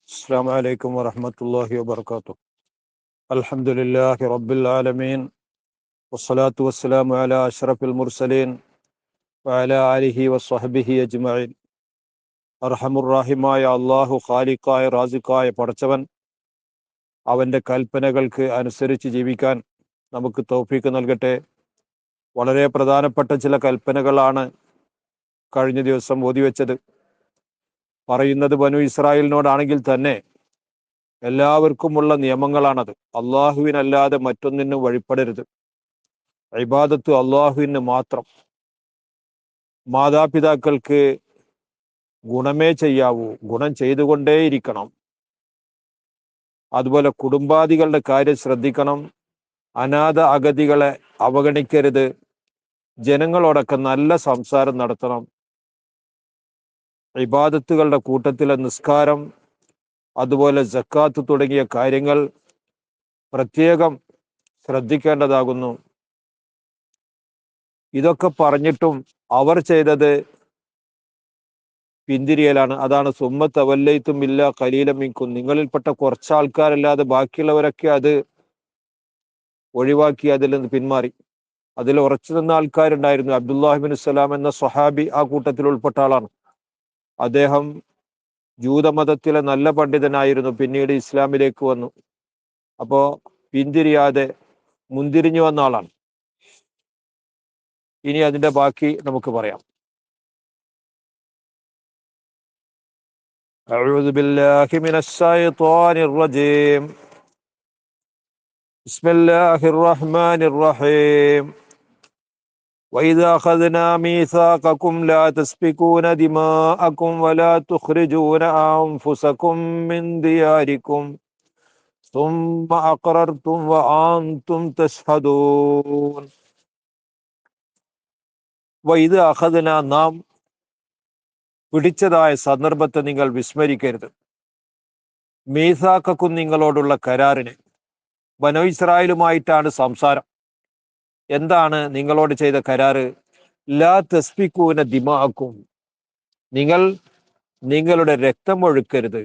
السلام عليكم ورحمة الله وبركاته. الحمد لله رب العالمين والصلاة والسلام على أشرف المرسلين وعلى آله وصحبه أجمعين. അർഹമുറാഹിമായ അള്ളാഹു ഖാലിഖായ റാസിഖായ പടച്ചവൻ അവൻ്റെ കൽപ്പനകൾക്ക് അനുസരിച്ച് ജീവിക്കാൻ നമുക്ക് തൗഫീക്ക് നൽകട്ടെ. വളരെ പ്രധാനപ്പെട്ട ചില കൽപ്പനകളാണ് കഴിഞ്ഞ ദിവസം ഓതിവെച്ചത്. പറയുന്നത് ബനു ഇസ്രായേലിനോടാണെങ്കിൽ തന്നെ എല്ലാവർക്കുമുള്ള നിയമങ്ങളാണത്. അള്ളാഹുവിനല്ലാതെ മറ്റൊന്നിനും വഴിപ്പെടരുത്. ഇബാദത്ത് അള്ളാഹുവിന് മാത്രം. മാതാപിതാക്കൾക്ക് ഗുണമേ ചെയ്യാവൂ, ഗുണം ചെയ്തുകൊണ്ടേയിരിക്കണം. അതുപോലെ കുടുംബാദികളുടെ കാര്യം ശ്രദ്ധിക്കണം. അനാഥ അഗതികളെ അവഗണിക്കരുത്. ജനങ്ങളോടൊക്കെ നല്ല സംസാരം നടത്തണം. ഇബാദത്തുകളുടെ കൂട്ടത്തിലെ നിസ്കാരം, അതുപോലെ സക്കാത്ത് തുടങ്ങിയ കാര്യങ്ങൾ പ്രത്യേകം ശ്രദ്ധിക്കേണ്ടതാകുന്നു. ഇതൊക്കെ പറഞ്ഞിട്ടും അവർ ചെയ്തത് പിന്തിരിയലാണ്. അതാണ് സുമ്മത്ത് അവല്ലൈത്തും ഇല്ല ഖലീലൻ മിൻകും. നിങ്ങളിൽപ്പെട്ട കുറച്ചാൾക്കാരല്ലാതെ ബാക്കിയുള്ളവരൊക്കെ അത് ഒഴിവാക്കി, അതിൽ നിന്ന് പിന്മാറി. അതിൽ ഉറച്ചു നിന്ന ആൾക്കാരുണ്ടായിരുന്നു. അബ്ദുല്ലാഹിബിൻ സലാം എന്ന സ്വഹാബി ആ കൂട്ടത്തിൽ ഉൾപ്പെട്ട ആളാണ്. അദ്ദേഹം ജൂതമതത്തിലെ നല്ല പണ്ഡിതനായിരുന്നു. പിന്നീട് ഇസ്ലാമിലേക്ക് വന്നു. അപ്പോ പിന്തിരിയാതെ മുന്തിരിഞ്ഞു വന്ന ആളാണ്. ഇനി അതിന്റെ ബാക്കി നമുക്ക് പറയാം. أعوذ بالله من الشيطان الرجيم. بسم الله الرحمن الرحيم. وإذا أخذنا ميثاقكم لا تسفكون دماءكم ولا تخرجون أنفسكم من دياركم ثم أقررتم وأنتم تشهدون. وإذا أخذنا നാം പിടിച്ചതായ സന്ദർഭത്തെ നിങ്ങൾ വിസ്മരിക്കരുത്. മീസാക്കും നിങ്ങളോടുള്ള കരാറിന്. ബനൂ ഇസ്രായേലുമായിട്ടാണ് സംസാരം. എന്താണ് നിങ്ങളോട് ചെയ്ത കരാറ്? ലാ തസ്ഫികൂന ദിമാഅക്കും, നിങ്ങൾ നിങ്ങളുടെ രക്തം ഒഴുക്കരുത്.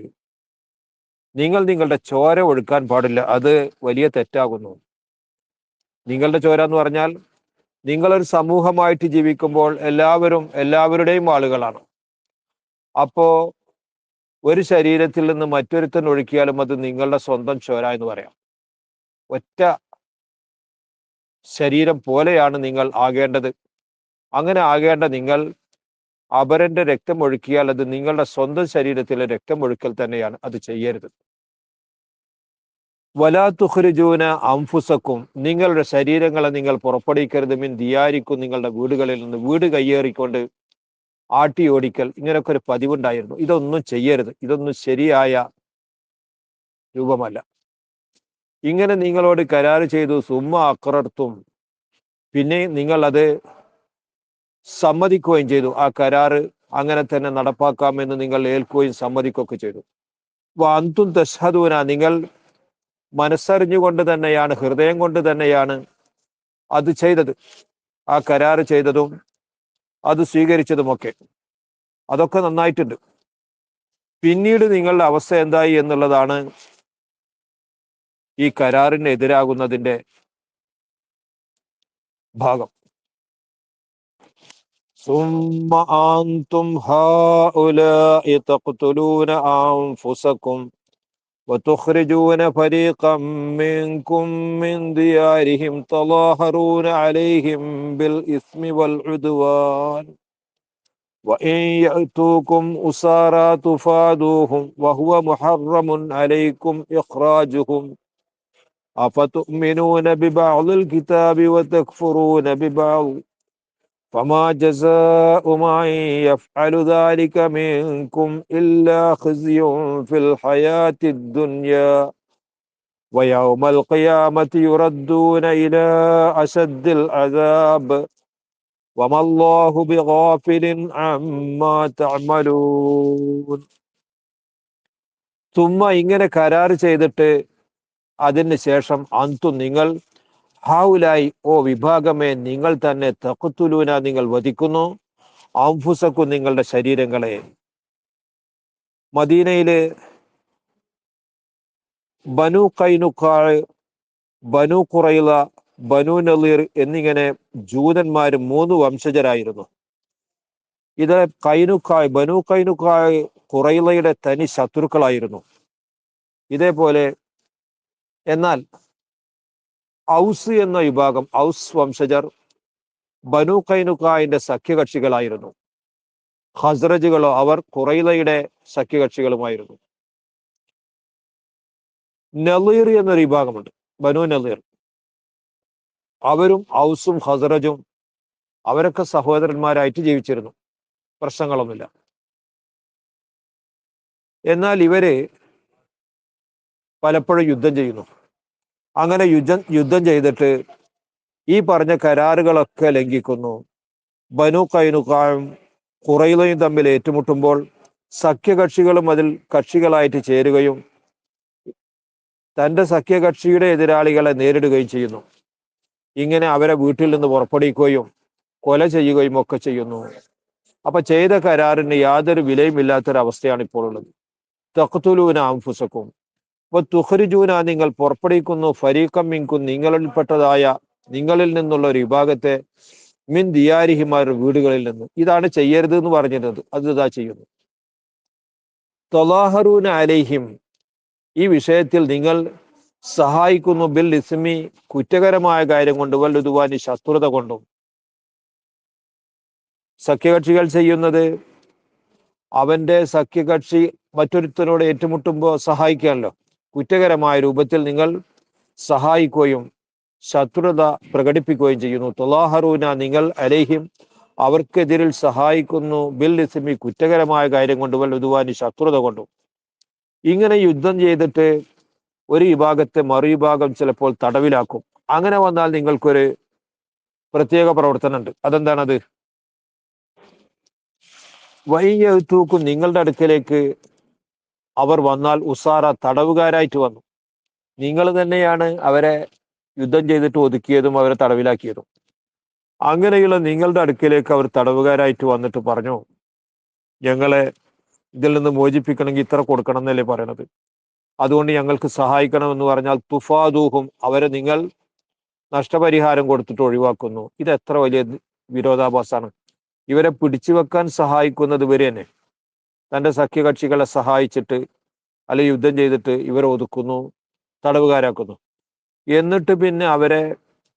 നിങ്ങൾ നിങ്ങളുടെ ചോര ഒഴുക്കാൻ പാടില്ല. അത് വലിയ തെറ്റാകുന്നു. നിങ്ങളുടെ ചോര എന്ന് പറഞ്ഞാൽ നിങ്ങളൊരു സമൂഹമായിട്ട് ജീവിക്കുമ്പോൾ എല്ലാവരും എല്ലാവരുടെയും ആളുകളാണ്. അപ്പോ ഒരു ശരീരത്തിൽ നിന്ന് മറ്റൊരുത്തൻ ഒഴുക്കിയാലും അത് നിങ്ങളുടെ സ്വന്തം ചോര എന്ന് പറയാം. ഒറ്റ ശരീരം പോലെയാണ് നിങ്ങൾ ആകേണ്ടത്. അങ്ങനെ ആകേണ്ട നിങ്ങൾ അപരന്റെ രക്തം ഒഴുക്കിയാൽ അത് നിങ്ങളുടെ സ്വന്തം ശരീരത്തിലെ രക്തം ഒഴുക്കൽ തന്നെയാണ്. അത് ചെയ്യരുത്. വലാ തുഖ്രിജൂന അൻഫുസക്കും, നിങ്ങളുടെ ശരീരങ്ങളെ നിങ്ങൾ പുറപ്പെടുവിക്കരുത്. മിൻ ദിയാരിക്കും, നിങ്ങളുടെ വീടുകളിൽ നിന്ന്. വീട് കയ്യേറിക്കൊണ്ട് ആട്ടി ഓടിക്കൽ, ഇങ്ങനെയൊക്കെ ഒരു പതിവുണ്ടായിരുന്നു. ഇതൊന്നും ചെയ്യരുത്. ഇതൊന്നും ശരിയായ രൂപമല്ല. ഇങ്ങനെ നിങ്ങളോട് കരാറ് ചെയ്തു. സുമ്മ അഖറർത്തും, പിന്നെ നിങ്ങൾ അത് സമ്മതിക്കുകയും ചെയ്തു. ആ കരാറ് അങ്ങനെ തന്നെ നടപ്പാക്കാമെന്ന് നിങ്ങൾ ഏൽക്കുകയും സമ്മതിക്കുകയൊക്കെ ചെയ്തു. അന്തും തഷ്ഹദൂന, നിങ്ങൾ മനസ്സറിഞ്ഞുകൊണ്ട് തന്നെയാണ്, ഹൃദയം കൊണ്ട് തന്നെയാണ് അത് ചെയ്തത്. ആ കരാറ് ചെയ്തതും അത് സ്വീകരിച്ചതുമൊക്കെ അതൊക്കെ നന്നായിട്ടുണ്ട്. പിന്നീട് നിങ്ങളുടെ അവസ്ഥ എന്തായി എന്നുള്ളതാണ് ഈ കരാറിന് എതിരാകുന്നതിന്റെ ഭാഗം. ثم أنتم هؤلاء تقتلون أنفسكم وتخرجون فريقا منكم من ديارهم تظاهرون عليهم بالإثم والعدوان وإن يأتوكم أسارى تفادوهم وهو محرم عليكم إخراجهم أفتؤمنون ببعض الكتاب وتكفرون ببعض فما جزاء من يفعل ذلك منكم إلا خزي في الحياة الدنيا ويوم القيامة يردون إلى أشد العذاب وما الله بغافل عما تعملون. ثم ഇങ്ങനെ കരാർ ചെയ്തിട്ട് അതിന് ശേഷം അന്തും നിങ്ങൾ, ഹൗലായി, ഓ വിഭാഗമേ, നിങ്ങൾ തന്നെ, തഖ്തുലൂന, നിങ്ങൾ വധിക്കുന്നു, അൻഫുസക്കും, നിങ്ങളുടെ ശരീരങ്ങളെ. മദീനയില് ബനു കൈനുക്കാൾ, ബനു ഖുറൈള, ബനു നളീർ എന്നിങ്ങനെ ജൂതന്മാർ 3 വംശജരായിരുന്നു. ഇത് ബനു കൈനുക്കായ് ഖുറൈളയുടെ തനി ശത്രുക്കളായിരുന്നു. ഇതേപോലെ എന്നാൽ ഔസ് എന്ന വിഭാഗം, ഔസ് വംശജർ ബനു കൈനുക്കായിന്റെ സഖ്യകക്ഷികളായിരുന്നു. ഖസ്റജുകളോ അവർ ഖുറൈളയുടെ സഖ്യകക്ഷികളുമായിരുന്നു. നളീർ എന്നൊരു വിഭാഗമുണ്ട്, ബനു നളീർ. അവരും ഔസും ഖസ്റജും അവരൊക്കെ സഹോദരന്മാരായിട്ട് ജീവിച്ചിരുന്നു, പ്രശ്നങ്ങളൊന്നുമില്ല. എന്നാൽ ഇവര് പലപ്പോഴും യുദ്ധം ചെയ്യുന്നു. അങ്ങനെ യുദ്ധം ചെയ്തിട്ട് ഈ പറഞ്ഞ കരാറുകളൊക്കെ ലംഘിക്കുന്നു. ബനു കൈനുക്കായും ഖുറൈളയും തമ്മിൽ ഏറ്റുമുട്ടുമ്പോൾ സഖ്യകക്ഷികളും അതിൽ കക്ഷികളായിട്ട് ചേരുകയും തന്റെ സഖ്യകക്ഷിയുടെ എതിരാളികളെ നേരിടുകയും ചെയ്യുന്നു. ഇങ്ങനെ അവരെ വീട്ടിൽ നിന്ന് പുറപ്പെടുവിക്കുകയും കൊല ചെയ്യുകയും ഒക്കെ ചെയ്യുന്നു. അപ്പൊ ചെയ്ത കരാറിന് യാതൊരു വിലയും ഇല്ലാത്തൊരവസ്ഥയാണ് ഇപ്പോൾ ഉള്ളത്. തഖ്തുലൂന അൻഫുസക്കും തുഖ്രിജൂന, നിങ്ങൾ പുറപ്പെടുവിക്കുന്നു, ഫരീഖം മിൻകും, നിങ്ങളിൽ നിന്നുള്ള ഒരു വിഭാഗത്തെ, മിൻ ദിയാരിഹിമാർ, വീടുകളിൽ നിന്ന്. ഇതാണ് ചെയ്യരുത് എന്ന് പറഞ്ഞിരുന്നത്, അത് ഇതാ ചെയ്യുന്നു. തലാഹറൂന അലൈഹിം, ഈ വിഷയത്തിൽ നിങ്ങൾ സഹായിക്കുന്നു, ബിൽ ഇസ്മി, കുറ്റകരമായ കാര്യം കൊണ്ട്, വൽ ഉദ്വാനി, ശത്രുത കൊണ്ടും. സഖ്യകക്ഷികൾ ചെയ്യുന്നത്, അവന്റെ സഖ്യകക്ഷി മറ്റൊരുത്തനോട് ഏറ്റുമുട്ടുമ്പോൾ സഹായിക്കാമല്ലോ. കുറ്റകരമായ രൂപത്തിൽ നിങ്ങൾ സഹായിക്കുകയും ശത്രുത പ്രകടിപ്പിക്കുകയും ചെയ്യുന്നു. തുലാഹറൂന, നിങ്ങൾ അലൈഹിം, അവർക്കെതിരിൽ സഹായിക്കുന്നു, ബിൽ ഇസ്മി, കുറ്റകരമായ കാര്യം കൊണ്ട്, വൽ ഉദ്വാനി, ശത്രുത കൊണ്ടും. ഇങ്ങനെ യുദ്ധം ചെയ്തിട്ട് ഒരു വിഭാഗത്തെ മറുവിഭാഗം ചിലപ്പോൾ തടവിലാക്കും. അങ്ങനെ വന്നാൽ നിങ്ങൾക്കൊരു പ്രത്യേക പ്രവർത്തനമുണ്ട്. അതെന്താണത്? വൈയത്തൂക്കും, നിങ്ങളുടെ അടുക്കലേക്ക് അവർ വന്നാൽ, ഉസാറ, തടവുകാരായിട്ട് വന്നു. നിങ്ങൾ തന്നെയാണ് അവരെ യുദ്ധം ചെയ്തിട്ട് ഒതുക്കിയതും അവരെ തടവിലാക്കിയതും. അങ്ങനെയുള്ള നിങ്ങളുടെ അടുക്കലേക്ക് അവർ തടവുകാരായിട്ട് വന്നിട്ട് പറഞ്ഞു, ഞങ്ങളെ ഇതിൽ നിന്ന് മോചിപ്പിക്കണമെങ്കിൽ ഇത്ര കൊടുക്കണം എന്നല്ലേ പറയണത്, അതുകൊണ്ട് ഞങ്ങൾക്ക് സഹായിക്കണമെന്ന് പറഞ്ഞാൽ, തുഫാദൂഹും, അവരെ നിങ്ങൾ നഷ്ടപരിഹാരം കൊടുത്തിട്ട് ഒഴിവാക്കുന്നു. ഇത് എത്ര വലിയ വിരോധാഭാസമാണ്. ഇവരെ പിടിച്ചു വെക്കാൻ സഹായിക്കുന്നത് ഇവര് തന്നെ. തന്റെ സഖ്യകക്ഷികളെ സഹായിച്ചിട്ട് അല്ലെങ്കിൽ യുദ്ധം ചെയ്തിട്ട് ഇവരെ ഒതുക്കുന്നു, തടവുകാരാക്കുന്നു. എന്നിട്ട് പിന്നെ അവരെ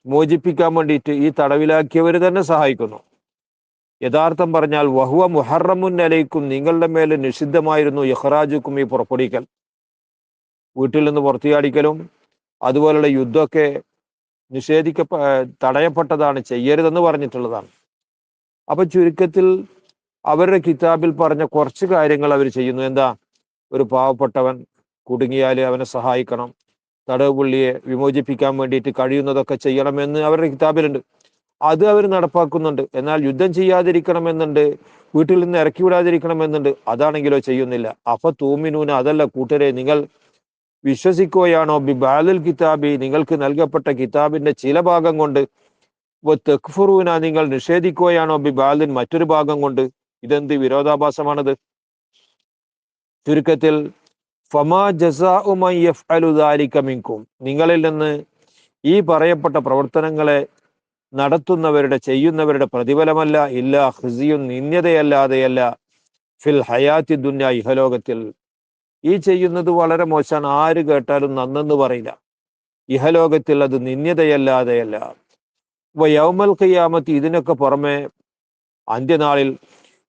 മോചിപ്പിക്കാൻ വേണ്ടിയിട്ട് ഈ തടവിലാക്കിയവർ തന്നെ സഹായിക്കുന്നു. യഥാർത്ഥം പറഞ്ഞാൽ വഹുവ മുഹറമുൻ അലൈക്കും, നിങ്ങളുടെ മേലെ നിഷിദ്ധമായിരുന്നു, ഇഖ്റാജുക്കും, ഈ പുറപ്പെടുവിക്കൽ, വീട്ടിൽ നിന്ന് പുറത്തിയാടിക്കലും അതുപോലുള്ള യുദ്ധമൊക്കെ തടയപ്പെട്ടതാണ്, ചെയ്യരുതെന്ന് പറഞ്ഞിട്ടുള്ളതാണ്. അപ്പൊ ചുരുക്കത്തിൽ അവരുടെ കിതാബിൽ പറഞ്ഞ കുറച്ച് കാര്യങ്ങൾ അവർ ചെയ്യുന്നു. എന്താ? ഒരു പാവപ്പെട്ടവൻ കുടുങ്ങിയാൽ അവനെ സഹായിക്കണം, തടവ് പുള്ളിയെ വിമോചിപ്പിക്കാൻ വേണ്ടിയിട്ട് കഴിയുന്നതൊക്കെ ചെയ്യണമെന്ന് അവരുടെ കിതാബിലുണ്ട്. അത് അവർ നടപ്പാക്കുന്നുണ്ട്. എന്നാൽ യുദ്ധം ചെയ്യാതിരിക്കണമെന്നുണ്ട്, വീട്ടിൽ നിന്ന് ഇറക്കി വിടാതിരിക്കണമെന്നുണ്ട്, അതാണെങ്കിലോ ചെയ്യുന്നില്ല. അഫ തൂമിനൂന, അതല്ല കൂട്ടരെ, നിങ്ങൾ വിശ്വസിക്കുകയാണോ, ബി ബാലിൽ കിതാബി, നിങ്ങൾക്ക് നൽകപ്പെട്ട കിതാബിന്റെ ചില ഭാഗം കൊണ്ട്, തെക്ഫുറൂന, നിങ്ങൾ നിഷേധിക്കുകയാണോ, ബി ബാലിൻ, മറ്റൊരു ഭാഗം കൊണ്ട്. ഇതെന്ത് വിരോധാഭാസമാണത്? ചുരുക്കത്തിൽ ഫമാ ജസാഉ മൻ യഫ്അലു ദാലിക മിൻകും, നിങ്ങളിൽ നിന്ന് ഈ പറയപ്പെട്ട പ്രവർത്തനങ്ങളെ നടത്തുന്നവരുടെ, ചെയ്യുന്നവരുടെ പ്രതിഫലമല്ല, ഇല്ല ഖിസിയുൻ, നിന്യതയല്ലാതെയല്ല, ഫിൽ ഹയാത്തി ദുന്യ, ഇഹലോകത്തിൽ. ഈ ചെയ്യുന്നത് വളരെ മോശമാണ്, ആര് കേട്ടാലും നന്നെന്ന് പറയില്ല. ഇഹലോകത്തിൽ അത് നിന്യതയല്ലാതെയല്ല. യൗമൽ ഖിയാമത്തി, ഇതിനൊക്കെ പുറമെ അന്ത്യനാളിൽ,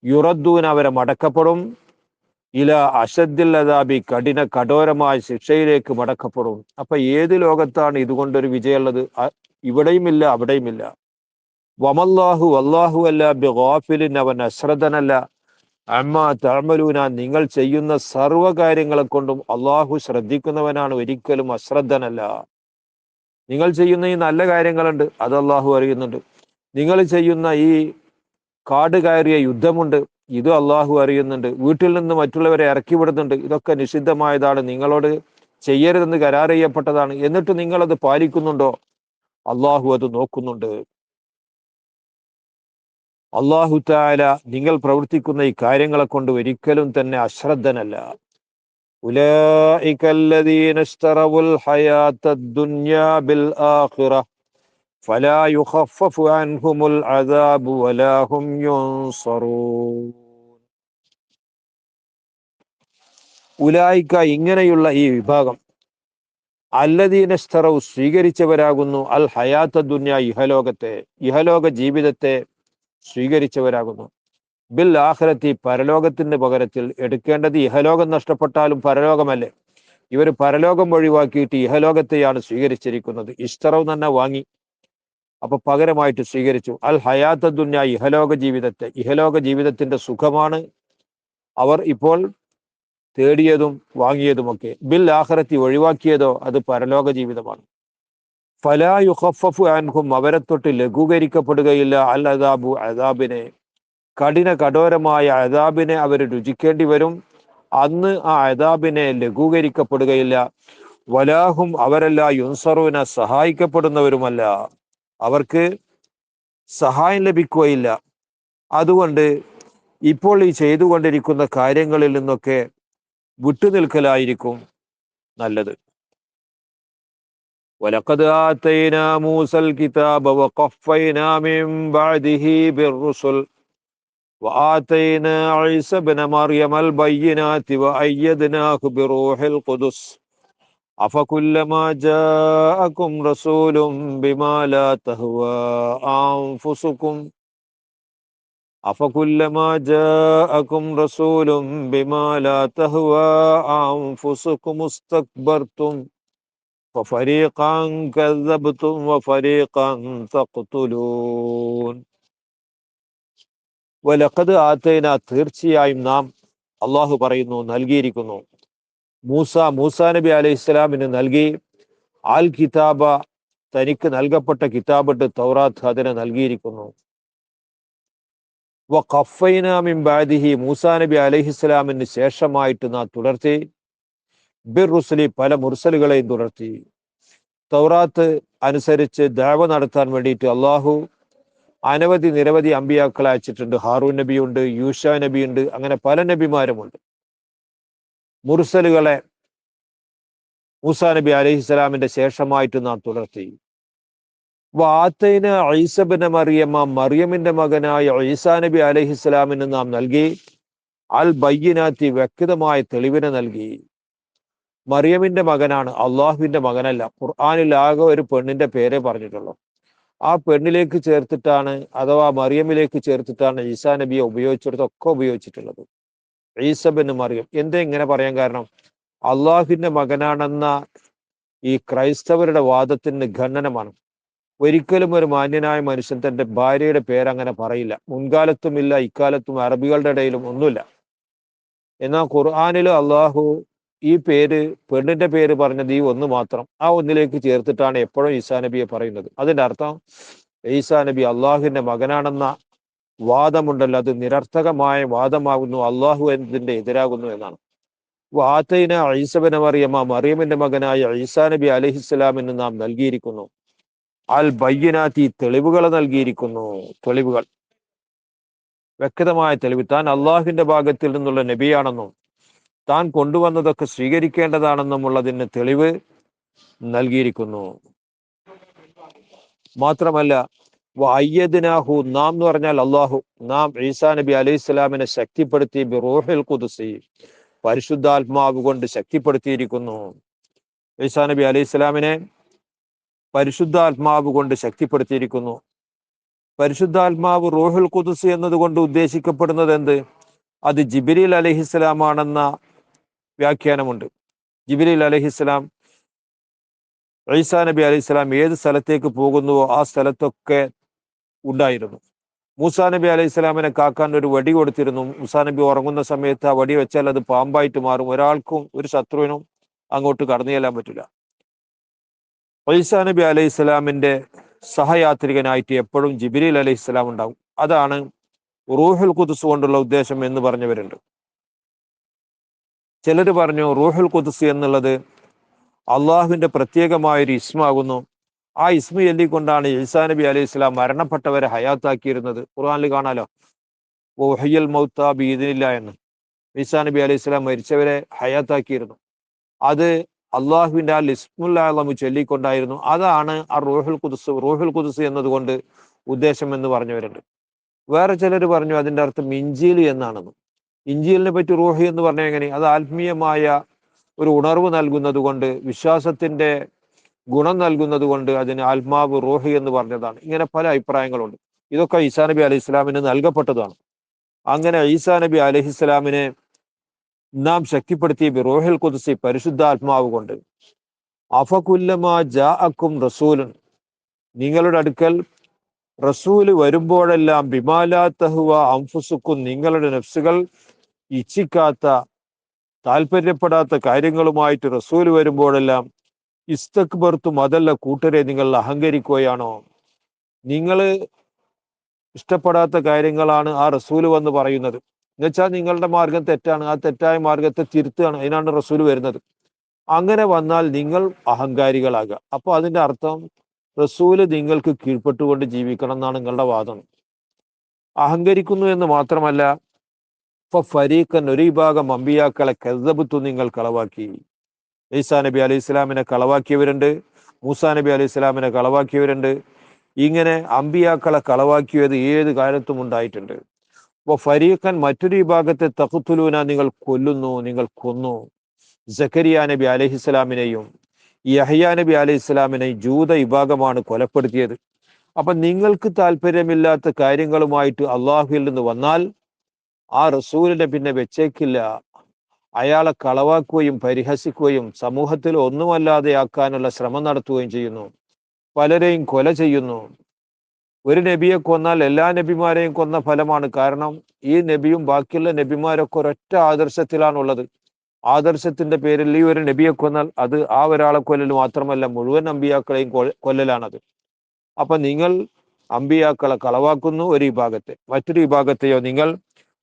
യുറദ്ദൂൻ, അവരെ മടക്കപ്പെടും, ഇല അശദ്ദിൽ അദാബി, കഠോരമായ ശിക്ഷയിലേക്ക് മടക്കപ്പെടും. അപ്പൊ ഏത് ലോകത്താണ് ഇതുകൊണ്ടൊരു വിജയമുള്ളത്? ഇവിടെയുമില്ല, അവിടെയുമില്ല. വമല്ലാഹു, അല്ലാഹു അല്ല, ബിഗാഫിലിൻ, അവൻ അശ്രദ്ധനല്ല, അമ്മാ തഅമലൂന, നിങ്ങൾ ചെയ്യുന്ന സർവ്വകാര്യങ്ങളെ കൊണ്ടും അള്ളാഹു ശ്രദ്ധിക്കുന്നവനാണ്, ഒരിക്കലും അശ്രദ്ധനല്ല. നിങ്ങൾ ചെയ്യുന്ന ഈ നല്ല കാര്യങ്ങളുണ്ട്, അത് അള്ളാഹു അറിയുന്നുണ്ട്. നിങ്ങൾ ചെയ്യുന്ന ഈ കാട് കയറിയ യുദ്ധമുണ്ട്, ഇത് അള്ളാഹു അറിയുന്നുണ്ട്. വീട്ടിൽ നിന്ന് മറ്റുള്ളവരെ ഇറക്കി വിടുന്നുണ്ട്, ഇതൊക്കെ നിഷിദ്ധമായതാണ്, നിങ്ങളോട് ചെയ്യരുതെന്ന് കരാർ ചെയ്യപ്പെട്ടതാണ്. എന്നിട്ട് നിങ്ങളത് പാലിക്കുന്നുണ്ടോ? അള്ളാഹു അത് നോക്കുന്നുണ്ട്. അള്ളാഹു തആല നിങ്ങൾ പ്രവർത്തിക്കുന്ന ഈ കാര്യങ്ങളെ കൊണ്ട് ഒരിക്കലും തന്നെ അശ്രദ്ധനല്ല. ഉലൈക അല്ലദീന ഇശ്തറവുൽ ഹയാത്തദ് ദുനിയാ ബിൽ ആഖിറ ഫലാ യുഖഫഫു അൻഹുമുൽ അദാബു വലാ ഹും യുൻസറൂൻ. ഉലൈക ഇങ്ങനെയുള്ള ഈ വിഭാഗം, അല്ലദീന ഇശ്തറവു സ്വീകരിച്ചവരാകുന്നു, അൽ ഹയാത്ത ദുനിയ ഇഹലോക ജീവിതത്തെ സ്വീകരിച്ചവരാകുന്നു, ബിൽ ആഖിറത്തി പരലോകത്തിന്റെ പകരത്തിൽ. എടുക്കേണ്ടത് ഇഹലോകം നഷ്ടപ്പെട്ടാലും പരലോകമല്ലേ. ഇവർ പരലോകം ഒഴിവാക്കിയിട്ട് ഇഹലോകത്തെയാണ് സ്വീകരിച്ചിരിക്കുന്നത്. ഇഷ്തറവ് തന്നെ വാങ്ങി, അപ്പൊ പകരമായിട്ട് സ്വീകരിച്ചു അൽ ഹയാത്ത ദുനിയ ഇഹലോക ജീവിതത്തിന്റെ സുഖമാണ് അവർ ഇപ്പോൾ തേടിയതും വാങ്ങിയതുമൊക്കെ. ബിൽ ആഖിറത്തി ഒഴിവാക്കിയതോ അത് പരലോക ജീവിതമാണ്. ഫലാ യുഖഫഫു അൻഹും അവരെ തൊട്ട് ലഘൂകരിക്കപ്പെടുകയില്ല അൽ അദാബു അദാബിനെ, കഠോരമായ അദാബിനെ അവർ രുചിക്കേണ്ടി വരും. അന്ന് ആ അദാബിനെ ലഘൂകരിക്കപ്പെടുകയില്ല. വലാഹും അവരല്ല യുൻസറൂന സഹായിക്കപ്പെടുന്നവരുമല്ല, അവർക്ക് സഹായം ലഭിക്കുകയില്ല. അതുകൊണ്ട് ഇപ്പോൾ ഈ ചെയ്തുകൊണ്ടിരിക്കുന്ന കാര്യങ്ങളിൽ നിന്നൊക്കെ വിട്ടുനിൽക്കലായിരിക്കും നല്ലത്. വലഖദ് ആതൈനാ മൂസൽ കിതാബ വഖഫൈനാ മിൻ ബഅദിഹി ബിർറുസുൽ وآتينا عيسى ابن مريم البينات وأيدناه بروح القدس أفكلما جاءكم رسول بما لا تهوى أنفسكم أفكلما جاءكم رسول بما لا تهوى أنفسكم استكبرتم ففريقا كذبتم وفريقا تقتلون. വലഖദ് ആതൈന തീർച്ചയായും നാം, അള്ളാഹു പറയുന്നു, നൽകിയിരിക്കുന്നു. മൂസാ നബി അലൈഹി ഇസ്ലാമിന് നൽകി. അൽ കിതാബ തനിക്ക് നൽകപ്പെട്ട കിതാബുണ്ട്, തൗറാത്ത്, അതിനെ നൽകിയിരിക്കുന്നു. വഖഫൈനാ മിൻ ബഅദിഹി മൂസാ നബി അലൈഹി ഇസ്ലാമിന് ശേഷമായിട്ട് നാം തുടർത്തി. ബിർറുസുലി പല മുർസലുകളെയും തുടർത്തി. തൗറാത്ത് അനുസരിച്ച് ദഅവ നടത്താൻ വേണ്ടിയിട്ട് അള്ളാഹു നിരവധി അമ്പിയാക്കളെ അയച്ചിട്ടുണ്ട്. ഹാറൂൻ നബിയുണ്ട്, യൂഷ നബിയുണ്ട്, അങ്ങനെ പല നബിമാരുമുണ്ട്. മുർസലുകളെ മൂസാ നബി അലൈഹി സ്വലാമിന്റെ ശേഷമായിട്ട് നാം തുടർത്തി. വാതൈന ഈസ ഇബ്ന മറിയമ മറിയമിന്റെ മകനായ ഈസാ നബി അലൈഹി സ്വലാമിന് നാം നൽകി. അൽ ബയ്യിനാത്തി വ്യക്തമായ തെളിവിനെ നൽകി. മറിയമിന്റെ മകനാണ്, അള്ളാഹുവിന്റെ മകനല്ല. ഖുർആനിൽ ആകെ ഒരു പെണ്ണിന്റെ പേരെ പറഞ്ഞിട്ടുള്ളൂ. ആ പെണ്ണിലേക്ക് ചേർത്തിട്ടാണ്, അഥവാ മറിയമിലേക്ക് ചേർത്തിട്ടാണ് ഈസാ നബിയെ ഉപയോഗിച്ചിടത്തൊക്കെ ഉപയോഗിച്ചിട്ടുള്ളത്. ഈസ ഇബ്നു മറിയം. എന്താ ഇങ്ങനെ പറയാൻ കാരണം? അള്ളാഹുവിന്റെ മകനാണെന്ന ഈ ക്രൈസ്തവരുടെ വാദത്തിന് ഖണ്ഡനമാണ്. ഒരിക്കലും ഒരു മാന്യനായ മനുഷ്യൻ തന്റെ ഭാര്യയുടെ പേരങ്ങനെ പറയില്ല. മുൻകാലത്തുമില്ല, ഇക്കാലത്തും അറബികളുടെ ഇടയിലും ഒന്നുമില്ല. എന്നാൽ ഖുർആനിൽ അള്ളാഹു ഈ പേര്, പെണ്ണിന്റെ പേര് പറഞ്ഞത് ഈ ഒന്ന് മാത്രം, ആ ഒന്നിലേക്ക് ചേർത്തിട്ടാണ് എപ്പോഴും ഈസാ നബിയെ പറയുന്നത്. അതിന്റെ അർത്ഥം ഈസാ നബി അള്ളാഹുവിന്റെ മകനാണെന്ന വാദമുണ്ടല്ലോ, അത് നിരർത്ഥകമായ വാദമാകുന്നു, അള്ളാഹു എന്നതിന്റെ എതിരാകുന്നു എന്നാണ്. വാതൈന ഈസ ഇബ്ന മറിയമ മറിയമിന്റെ മകനായ ഈസാ നബി അലൈഹിസ്സലാമിന് നാം നൽകിയിരിക്കുന്നു. അൽ ബയ്യിനാത്തി തെളിവുകൾ നൽകിയിരിക്കുന്നു. തെളിവുകൾ, വ്യക്തമായ തെളിവ്. താൻ അള്ളാഹുവിന്റെ ഭാഗത്തിൽ നിന്നുള്ള നബിയാണെന്നും താൻ കൊണ്ടുവന്നതൊക്കെ സ്വീകരിക്കേണ്ടതാണെന്നുമുള്ളതിന് തെളിവ് നൽകിയിരിക്കുന്നു. മാത്രമല്ല വഅയ്യദ്നാഹു, നാം എന്ന് പറഞ്ഞാൽ അള്ളാഹു, നാം ഈസാ നബി അലൈഹി സ്വലാമിനെ ശക്തിപ്പെടുത്തി. ബിറൂഹിൽ ഖുദ്സി, പരിശുദ്ധാത്മാവ് കൊണ്ട് ശക്തിപ്പെടുത്തിയിരിക്കുന്നു. ഈസാ നബി അലൈഹി സ്വലാമിനെ പരിശുദ്ധാത്മാവ് കൊണ്ട് ശക്തിപ്പെടുത്തിയിരിക്കുന്നു. പരിശുദ്ധാത്മാവ് റൂഹുൽ ഖുദ്സ് എന്നതുകൊണ്ട് ഉദ്ദേശിക്കപ്പെടുന്നത് എന്ത്? അത് ജിബ്രീൽ അലൈഹിസ്സലാമാണെന്ന വ്യാഖ്യാനമുണ്ട്. ജിബ്രീൽ അലൈഹിസ്സലാം ഈസാ നബി അലൈഹിസ്സലാം ഏത് സ്ഥലത്തേക്ക് പോകുന്നുവോ ആ സ്ഥലത്തൊക്കെ ഉണ്ടായിരുന്നു. മൂസാ നബി അലൈഹിസ്സലാമിനെ കാക്കാൻ ഒരു വടി കൊടുത്തിരുന്നു. മൂസാ നബി ഉറങ്ങുന്ന സമയത്ത് ആ വടി വെച്ചാൽ അത് പാമ്പായിട്ട് മാറും. ഒരാൾക്കും ഒരു ശത്രുവിനും അങ്ങോട്ട് കടന്നു ചെല്ലാൻ പറ്റില്ല. ഈസാ നബി അലൈഹിസ്സലാമിന്റെ സഹയാത്രികനായിട്ട് എപ്പോഴും ജിബ്രീൽ അലൈഹിസ്സലാം ഉണ്ടാവും. അതാണ് റൂഹുൽ ഖുദ്സ് കൊണ്ടുള്ള ഉദ്ദേശം എന്ന് പറഞ്ഞവരുണ്ട്. ചിലർ പറഞ്ഞു റൂഹുൽ ഖുദ്സ് എന്നുള്ളത് അള്ളാഹുവിന്റെ പ്രത്യേകമായൊരു ഇസ്മാകുന്നു. ആ ഇസ്മ ചൊല്ലിക്കൊണ്ടാണ് ഈസാ നബി അലൈഹി സ്വലാം മരണപ്പെട്ടവരെ ഹയാത്താക്കിയിരുന്നത്. ഖുർആനിൽ കാണാലോ, വഹയ്യൽ മൗത ബിഇദ്നില്ലാ എന്ന്. ഈസാ നബി അലൈഹി സ്വലാം മരിച്ചവരെ ഹയാത്താക്കിയിരുന്നു. അത് അള്ളാഹുവിന്റെ ആ ഇസ്മുൽ അഅ്ലം ചൊല്ലിക്കൊണ്ടായിരുന്നു. അതാണ് ആ റൂഹുൽ ഖുദ്സ് എന്നതുകൊണ്ട് ഉദ്ദേശം എന്ന് പറഞ്ഞവരുണ്ട്. വേറെ ചിലർ പറഞ്ഞു അതിന്റെ അർത്ഥം ഇഞ്ചീൽ എന്നാണെന്ന്. ഇഞ്ചീലിനെ പറ്റി റൂഹി എന്ന് പറഞ്ഞാൽ എങ്ങനെ? അത് ആത്മീയമായ ഒരു ഉണർവ് നൽകുന്നത് കൊണ്ട്, വിശ്വാസത്തിന്റെ ഗുണം നൽകുന്നത് കൊണ്ട് അതിന് ആത്മാവ് റൂഹി എന്ന് പറഞ്ഞതാണ്. ഇങ്ങനെ പല അഭിപ്രായങ്ങളുണ്ട്. ഇതൊക്കെ ഈസാ നബി അലൈഹി ഇസ്ലാമിന് നൽകപ്പെട്ടതാണ്. അങ്ങനെ ഈസാ നബി അലൈഹി ഇസ്ലാമിനെ നാം ശക്തിപ്പെടുത്തി റൂഹുൽ ഖുദ്സി പരിശുദ്ധാത്മാവ് കൊണ്ട്. അഫകുല്ലമാ ജാഅക്കും റസൂലുൻ, നിങ്ങളുടെ അടുക്കൽ റസൂല് വരുമ്പോഴെല്ലാം ബിമാലാ തഹ്വ അൻഫുസുക്കും, നിങ്ങളുടെ നഫ്സുകൾ ഇച്ഛിക്കാത്ത താല്പര്യപ്പെടാത്ത കാര്യങ്ങളുമായിട്ട് റസൂല് വരുമ്പോഴെല്ലാം ഇസ്തക്ബർത്തും, അതല്ല കൂട്ടരെ നിങ്ങൾ അഹങ്കരിക്കുകയാണോ? നിങ്ങൾ ഇഷ്ടപ്പെടാത്ത കാര്യങ്ങളാണ് ആ റസൂല് വന്ന് പറയുന്നത്. എന്നുവെച്ചാൽ നിങ്ങളുടെ മാർഗം തെറ്റാണ്, ആ തെറ്റായ മാർഗത്തെ തിരുത്തുകയാണ്, അതിനാണ് റസൂല് വരുന്നത്. അങ്ങനെ വന്നാൽ നിങ്ങൾ അഹങ്കാരികളാകുക. അപ്പൊ അതിന്റെ അർത്ഥം റസൂല് നിങ്ങൾക്ക് കീഴ്പ്പെട്ടുകൊണ്ട് ജീവിക്കണം എന്നാണ് നിങ്ങളുടെ വാദം. അഹങ്കരിക്കുന്നു എന്ന് മാത്രമല്ല, ഫരീഖൻ, ഒരു വിഭാഗം അമ്പിയാക്കളെ കസ്സബ്തു, നിങ്ങൾ കളവാക്കി. ഈസാ നബി അലൈഹി ഇസ്ലാമിനെ കളവാക്കിയവരുണ്ട്, മൂസാ നബി അലൈഹി ഇസ്ലാമിനെ കളവാക്കിയവരുണ്ട്. ഇങ്ങനെ അമ്പിയാക്കളെ കളവാക്കിയത് ഏത് കാലത്തും ഉണ്ടായിട്ടുണ്ട്. ഫരീഖൻ, മറ്റൊരു വിഭാഗത്തെ തഖ്തുലൂന, നിങ്ങൾ കൊല്ലുന്നു, നിങ്ങൾ കൊന്നു. സക്കരിയ നബി അലൈഹി ഇസ്ലാമിനെയും യഹ്യാ നബി അലൈഹി ഇസ്ലാമിനെയും ജൂത വിഭാഗമാണ് കൊലപ്പെടുത്തിയത്. അപ്പൊ നിങ്ങൾക്ക് താല്പര്യമില്ലാത്ത കാര്യങ്ങളുമായിട്ട് അള്ളാഹുവിൽ നിന്ന് വന്നാൽ ആ റസൂലിനെ പിന്നെ വെച്ചേക്കില്ല. അയാളെ കളവാക്കുകയും പരിഹസിക്കുകയും സമൂഹത്തിൽ ഒന്നുമല്ലാതെയാക്കാനുള്ള ശ്രമം നടത്തുകയും ചെയ്യുന്നു. പലരെയും കൊല ചെയ്യുന്നു. ഒരു നബിയെ കൊന്നാൽ എല്ലാ നബിമാരെയും കൊന്ന ഫലമാണ്. കാരണം ഈ നബിയും ബാക്കിയുള്ള നബിമാരൊക്കെ ഒരൊറ്റ ആദർശത്തിലാണുള്ളത്. ആദർശത്തിന്റെ പേരിൽ ഈ ഒരു നബിയെ കൊന്നാൽ അത് ആ ഒരാളെ കൊല്ലൽ മാത്രമല്ല, മുഴുവൻ അമ്പിയാക്കളെയും കൊല്ലലാണത്. അപ്പൊ നിങ്ങൾ അമ്പിയാക്കളെ കളവാക്കുന്നു ഒരു വിഭാഗത്തെ, മറ്റൊരു വിഭാഗത്തെയോ നിങ്ങൾ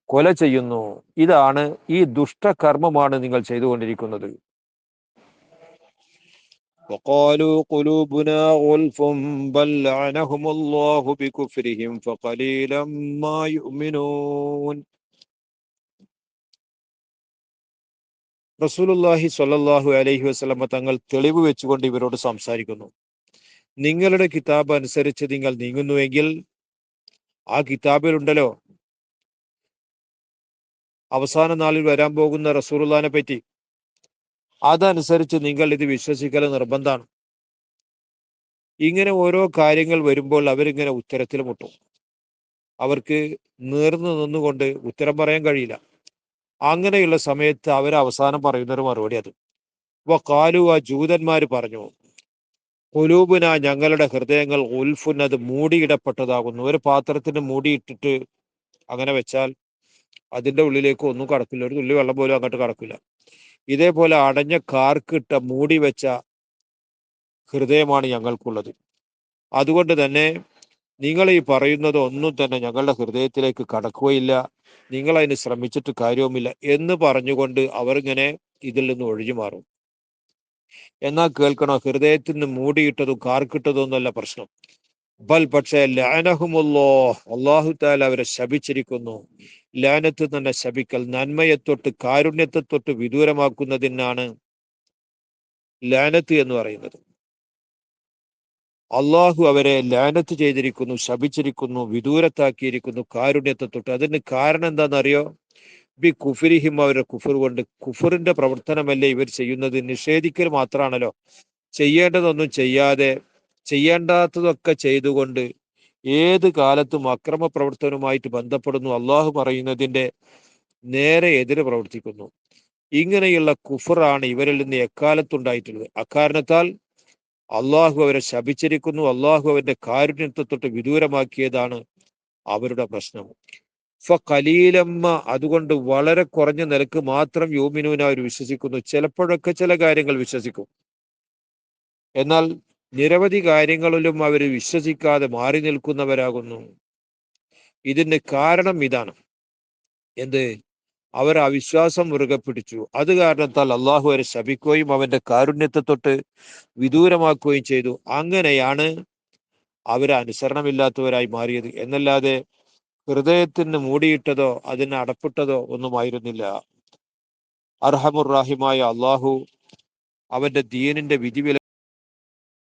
കൊല ചെയ്യുന്നു. ഇതാണ്, ഈ ദുഷ്ടകർമ്മമാണ് നിങ്ങൾ ചെയ്തുകൊണ്ടിരിക്കുന്നത്. وقالوا قلوبنا غلف بل لعنهم الله بكفرهم فقليلا ما يؤمنون. റസൂലുള്ളാഹി സ്വല്ലല്ലാഹു അലൈഹി വസല്ലമ തങ്ങൾ തെളിവ് വെച്ചുകൊണ്ട് ഇവരോട് സംസാരിക്കുന്നു. നിങ്ങളുടെ കിതാബ് അനുസരിച്ച് നിങ്ങൾ നീങ്ങുന്നുവെങ്കിൽ ആ കിതാബിലുണ്ടല്ലോ അവസാന നാളിൽ വരാൻ പോകുന്ന റസൂലുള്ളാഹിനെ പറ്റി, അതനുസരിച്ച് നിങ്ങൾ ഇത് വിശ്വസിക്കൽ നിർബന്ധമാണ്. ഇങ്ങനെ ഓരോ കാര്യങ്ങൾ വരുമ്പോൾ അവരിങ്ങനെ ഉത്തരത്തിൽ മുട്ടും. അവർക്ക് നേർന്നു നിന്നുകൊണ്ട് ഉത്തരം പറയാൻ കഴിയില്ല. അങ്ങനെയുള്ള സമയത്ത് അവർ അവസാനം പറയുന്നൊരു മറുപടി അത്. കാലു, ആ ജൂതന്മാര് പറഞ്ഞു, ഖുലൂബുന, ഞങ്ങളുടെ ഹൃദയങ്ങൾ ഉൽഫുൻ, അത് മൂടിയിടപ്പെട്ടതാകുന്നു. ഒരു പാത്രത്തിന് മൂടിയിട്ടിട്ട് അങ്ങനെ വെച്ചാൽ അതിന്റെ ഉള്ളിലേക്ക് ഒന്നും കടക്കില്ല, ഒരു തുള്ളി വെള്ളം പോലും അങ്ങോട്ട് കടക്കില്ല. ഇതേപോലെ അടഞ്ഞ കാർക്കിട്ട മൂടി വെച്ച ഹൃദയമാണ് ഞങ്ങൾക്കുള്ളത്. അതുകൊണ്ട് തന്നെ നിങ്ങൾ ഈ പറയുന്നത് ഒന്നും തന്നെ ഞങ്ങളുടെ ഹൃദയത്തിലേക്ക് കടക്കുകയില്ല, നിങ്ങൾ അതിന് ശ്രമിച്ചിട്ട് കാര്യവുമില്ല എന്ന് പറഞ്ഞുകൊണ്ട് അവരിങ്ങനെ ഇതിൽ നിന്ന് ഒഴിഞ്ഞു മാറും. എന്നാൽ കേൾക്കണോ, ഹൃദയത്തിന് മൂടിയിട്ടതും കാർക്കിട്ടതും ഒന്നല്ല പ്രശ്നം. ബൽ, പക്ഷേ ലഅനഹുമുല്ലാഹ്, അല്ലാഹു തആല അവരെ ശപിച്ചിരിക്കുന്നു. ലാനത്ത് തന്നെ ശപിക്കൽ, നന്മയെ തൊട്ട് കാരുണ്യത്തെ തൊട്ട് വിദൂരമാക്കുന്നതിനാണ് ലാനത്ത് എന്ന് പറയുന്നത്. അള്ളാഹു അവരെ ലാനത്ത് ചെയ്തിരിക്കുന്നു, ശപിച്ചിരിക്കുന്നു, വിദൂരത്താക്കിയിരിക്കുന്നു കാരുണ്യത്തെ തൊട്ട്. അതിന് കാരണം എന്താണെന്നറിയോ? ബി കുഫിരിഹിം, അവരുടെ കുഫർ കൊണ്ട്. കുഫറിന്റെ പ്രവർത്തനമല്ലേ ഇവർ ചെയ്യുന്നത്? നിഷേധിക്കൽ മാത്രമാണല്ലോ, ചെയ്യേണ്ടതൊന്നും ചെയ്യാതെ ചെയ്യേണ്ടാത്തതൊക്കെ ചെയ്തുകൊണ്ട് ഏത് കാലത്തും അക്രമ പ്രവർത്തനവുമായിട്ട് ബന്ധപ്പെടുന്നു. അള്ളാഹു പറയുന്നതിന്റെ നേരെ എതിര് പ്രവർത്തിക്കുന്നു. ഇങ്ങനെയുള്ള കുഫറാണ് ഇവരിൽ നിന്ന് എക്കാലത്തുണ്ടായിട്ടുള്ളത്. അക്കാരണത്താൽ അള്ളാഹു അവരെ ശപിച്ചിരിക്കുന്നു. അള്ളാഹു അവരുടെ കാരുണ്യത്തെ തൊട്ട് വിദൂരമാക്കിയതാണ് അവരുടെ പ്രശ്നം. ഖലീലമ്മ, അതുകൊണ്ട് വളരെ കുറഞ്ഞ നിലക്ക് മാത്രം യൂമിനൂന, അവർ വിശ്വസിക്കുന്നു. ചിലപ്പോഴൊക്കെ ചില കാര്യങ്ങൾ വിശ്വസിക്കും, എന്നാൽ നിരവധി കാര്യങ്ങളിലും അവർ വിശ്വസിക്കാതെ മാറി നിൽക്കുന്നവരാകുന്നു. ഇതിന് കാരണം ഇതാണ്. എന്ത്? അവർ അവിശ്വാസം മുറുകെ പിടിച്ചു. അത് കാരണത്താൽ അള്ളാഹു അവരെ ശപിക്കുകയും അവന്റെ കാരുണ്യത്തെ തൊട്ട് വിദൂരമാക്കുകയും ചെയ്തു. അങ്ങനെയാണ് അവർ അനുസരണമില്ലാത്തവരായി മാറിയത് എന്നല്ലാതെ ഹൃദയത്തിന് മൂടിയിട്ടതോ അതിന് അടപ്പിട്ടതോ ഒന്നുമായിരുന്നില്ല. അർഹമുർ റാഹിമായ അള്ളാഹു അവന്റെ ദീനിന്റെ വിധിവില